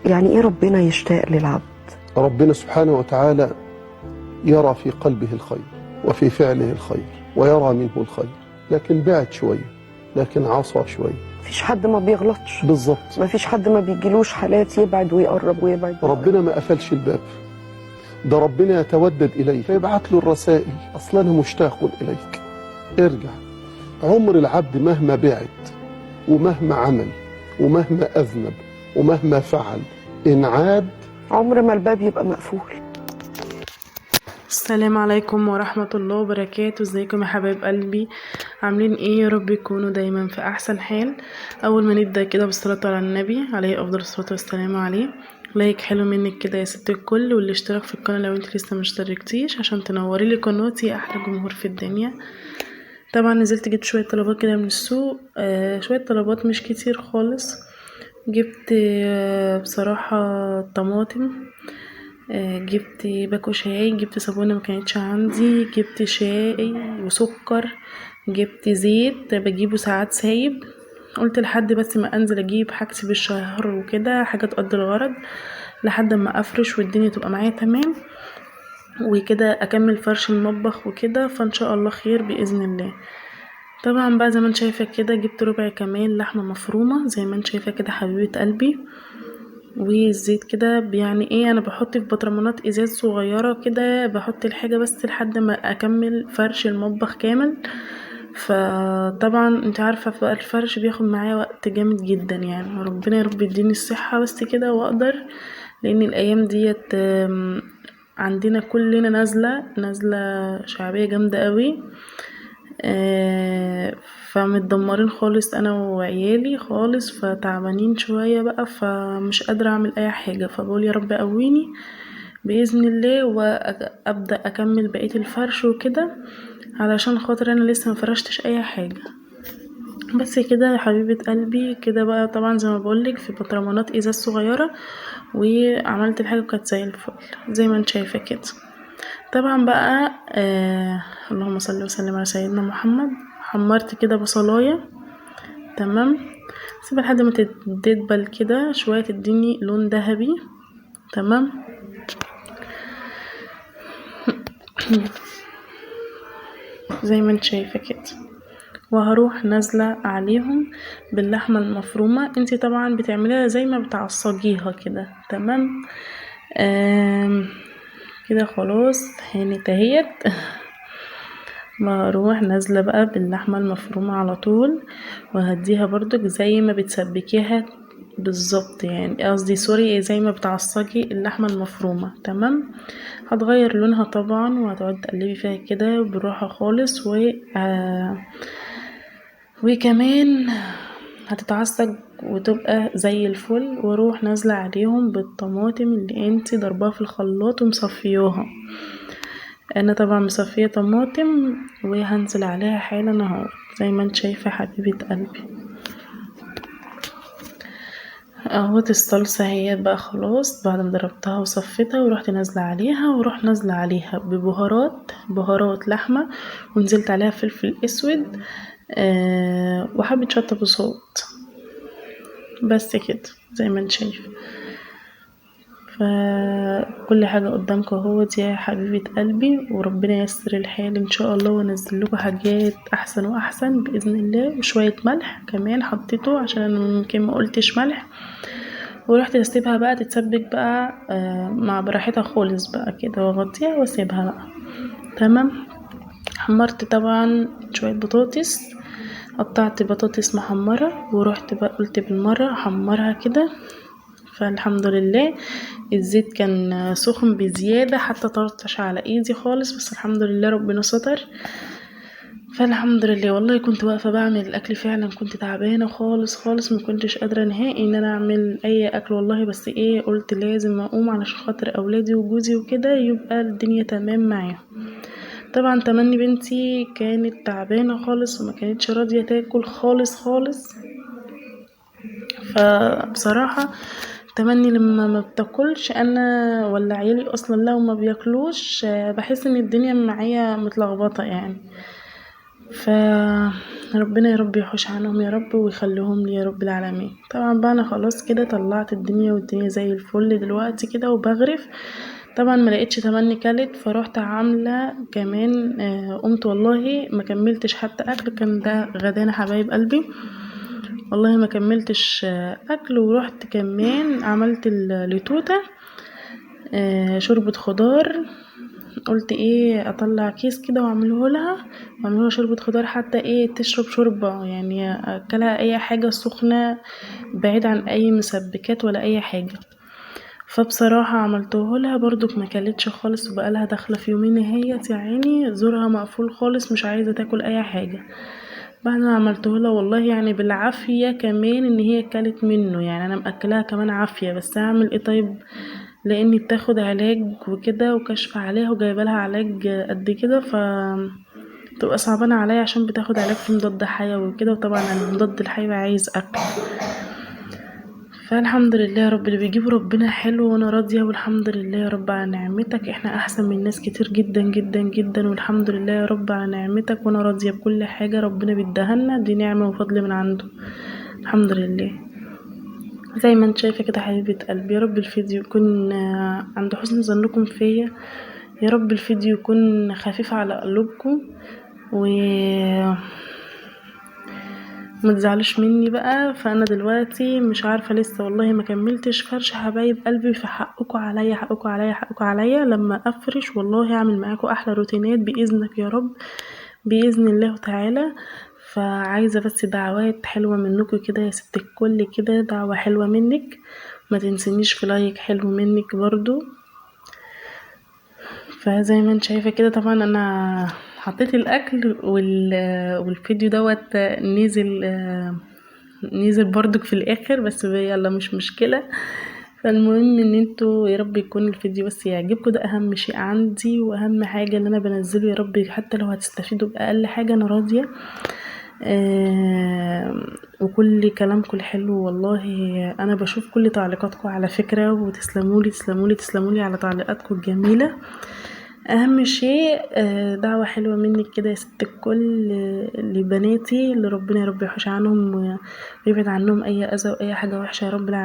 يعني ايه ربنا يشتاق للعبد؟ ربنا سبحانه وتعالى يرى في قلبه الخير وفي فعله الخير ويرى منه الخير، لكن بعد شوية، لكن عصى شوية. مفيش حد ما بيغلطش، بالظبط. مفيش حد ما بيجيلوش حالات يبعد ويقرب ويبعد. ربنا ما قفلش الباب، ده ربنا يتودد إليه فيبعت له الرسائل. أصلا أنا مشتاق إليك، ارجع. عمر العبد مهما بعد ومهما عمل ومهما أذنب ومهما فعل، إن عاد عمر ما الباب يبقى مقفول. السلام عليكم ورحمة الله وبركاته. ازيكم يا حبايب قلبي؟ عاملين ايه؟ يا رب يكونوا دايما في احسن حال. اول ما نبدأ كده بالصلاة على النبي عليه افضل الصلاة والسلام عليه. لايك حلو منك كده يا ست الكل، والاشتراك في القناة لو انت لسه مشتركتيش عشان تنوري لي قناتي، احلى جمهور في الدنيا. طبعا نزلت جبت شوية طلبات كده من السوق، شوية طلبات مش كتير خالص. جبت بصراحة طماطم، جبت باكو شاي، جبت صابونة ما كانتش عندي، جبت شاي وسكر، جبت زيت بجيبه ساعات سايب. قلت لحد بس ما انزل اجيب حاجتي بالشهر وكده، حاجة تقضي الغرض لحد ما افرش والدنيا تبقى معايا تمام، وكده اكمل فرش المطبخ وكده، فان شاء الله خير باذن الله. طبعا بقى زي ما انت شايفه كده جبت ربع كمان لحمه مفرومه زي ما انت شايفه كده حبيبه قلبي، والزيت كده يعني ايه، انا بحط في بطرمانات ازاز صغيره كده، بحط الحاجه بس لحد ما اكمل فرش المطبخ كامل. فطبعا انت عارفه بقى الفرش بياخد معايا وقت جامد جدا، يعني ربنا يا رب يديني الصحه بس كده واقدر، لان الايام ديت عندنا كلنا نازله شعبيه جامده قوي. فمتدمرين خالص انا وعيالي خالص، فتعبانين شوية بقى، فمش قادرة اعمل اي حاجة، فبقول يا رب قويني بإذن الله وابدأ اكمل بقية الفرش وكده، علشان خاطر انا لسه مفرشتش اي حاجة. بس كده يا حبيبة قلبي كده بقى، طبعا زي ما بقولك في بطرمانات ازاز صغيرة، وعملت الحاجة كانت زي الفل زي ما انت شايفة كده. طبعا بقى اللهم صل وسلم على سيدنا محمد. حمرت كده بصلايه تمام، سيبها لحد ما تدبل كده شويه تديني لون ذهبي تمام. زي ما انت شايفه كده، وهروح نازله عليهم باللحمه المفرومه. انتي طبعا بتعمليها زي ما بتعصجيها كده تمام. كده خلاص هانت اهيت. بروح نازله بقى باللحمه المفرومه على طول، وهديها برضك زي ما بتسبكيها بالظبط، يعني قصدي سوري زي ما بتعصجي اللحمه المفرومه تمام. هتغير لونها طبعا، وهتقعد تقلبي فيها كده بالراحه خالص وكمان هتتعصج وتبقى زي الفل. واروح نازله عليهم بالطماطم اللي انتي ضرباها في الخلاط ومصفيوها. انا طبعا مصفيه طماطم وهنزل عليها حالا اهو زي ما انت شايفه حبيبه قلبي. اهوت الصلصه هي بقى خلاص بعد ما ضربتها وصفيتها، ورحت نازله عليها، ورحت نازله عليها بهارات لحمه، ونزلت عليها فلفل اسود وحبه شطه بصوت. بس كده زي ما انت شايفه. فكل حاجة قدامكم اهوت يا حبيبة قلبي، وربنا ييسر الحال ان شاء الله، وانزل لكم حاجات احسن واحسن باذن الله. وشوية ملح كمان حطيته عشان انا ممكن ما قلتش ملح، ورحت اسيبها بقى تتسبك بقى مع براحتها خالص بقى كده، واغطيها واسيبها بقى تمام. حمرت طبعا شوية بطاطس، قطعت بطاطس محمرة، ورحت بقى قلت بالمرة احمرها كده. فالحمد لله الزيت كان سخن بزيادة حتى طرطش على ايدي خالص، بس الحمد لله ربنا ستر. فالحمد لله والله كنت واقفة بعمل الاكل فعلا، كنت تعبانة خالص خالص، ما كنتش قادرة نهائي ان انا اعمل اي اكل والله، بس ايه قلت لازم اقوم علشان خاطر اولادي وجوزي وكده يبقى الدنيا تمام معاهم. طبعا تمني بنتي كانت تعبانة خالص وما كانتش راضية تاكل خالص خالص. فبصراحة تمني لما ما بتاكلش انا ولا عيالي اصلا لو ما بياكلوش بحس ان الدنيا معايا متلخبطه يعني. فربنا يا رب يحوش عنهم يا رب ويخليهم لي يا رب العالمين. طبعا بقى انا خلاص كده طلعت الدنيا والدنيا زي الفل دلوقتي كده وبغرف. طبعا ما لقيتش تمني كلت فروحت عامله كمان قمت والله ما كملتش حتى اكل، كان ده غدانا حبايب قلبي والله ما كملتش اكل، ورحت كمان عملت التوته شوربه خضار. قلت ايه اطلع كيس كده واعمله لها شوربه خضار، حتى ايه تشرب شوربه يعني اكلها اي حاجه سخنه بعيد عن اي مسبكات ولا اي حاجه. فبصراحه عملته لها برضك ما كلتش خالص، وبقالها داخله في يومين اهيت يا عيني زورها مقفول خالص مش عايزه تاكل اي حاجه. بعد ما عملته لها والله يعني بالعافيه كمان ان هي كلت منه، يعني انا مأكلاها كمان عافيه، بس اعمل ايه طيب لاني بتاخد علاج وكده وكشف عليها وجايبه لها علاج قد كده، ف تبقى صعبانه عليا عشان بتاخد علاج فيه مضاد حيوي وكده، وطبعا المضاد الحيوي عايز اكل. فالحمد لله يا رب اللي بيجيبه ربنا حلو وانا راضيه، والحمد لله يا رب على نعمتك، احنا احسن من ناس كتير جدا جدا جدا، والحمد لله يا رب على نعمتك وانا راضيه بكل حاجه ربنا بيديهالنا، دي نعمه وفضل من عنده الحمد لله. زي ما انت شايفه كده حبيبه قلبي، يا رب الفيديو يكون عند حسن ظنكم فيا، يا رب الفيديو يكون خفيف على قلوبكم، و ما تزعلوش مني بقى. فانا دلوقتي مش عارفه لسه والله ما كملتش فرش حبايب قلبي، في حقكم عليا حقكم عليا حقكم عليا، لما افرش والله هعمل معاكم احلى روتينات باذنك يا رب باذن الله تعالى. فعايزه بس دعوات حلوه منكم كده يا ست الكل، كده دعوه حلوه منك، ما تنسنيش في لايك حلو منك برضو. فزي ما انت شايفه كده طبعا انا حطيت الاكل والفيديو دوت نزل برضك في الاخر، بس يلا مش مشكله. فالمهم ان انتوا يا رب يكون الفيديو بس يعجبكم، ده اهم شيء عندي واهم حاجه اللي انا بنزله، يا رب حتى لو هتستفيدوا باقل حاجه انا راضيه. وكل كلامكم الحلو والله انا بشوف كل تعليقاتكم على فكره، وتسلمولي تسلمولي تسلمولي على تعليقاتكم الجميله. اهم شيء دعوة حلوة منك كده يا ست الكل لبناتي اللي ربنا يا رب يحوش عنهم ويبعد عنهم اي اذى واي حاجة وحشة يا رب العالمين.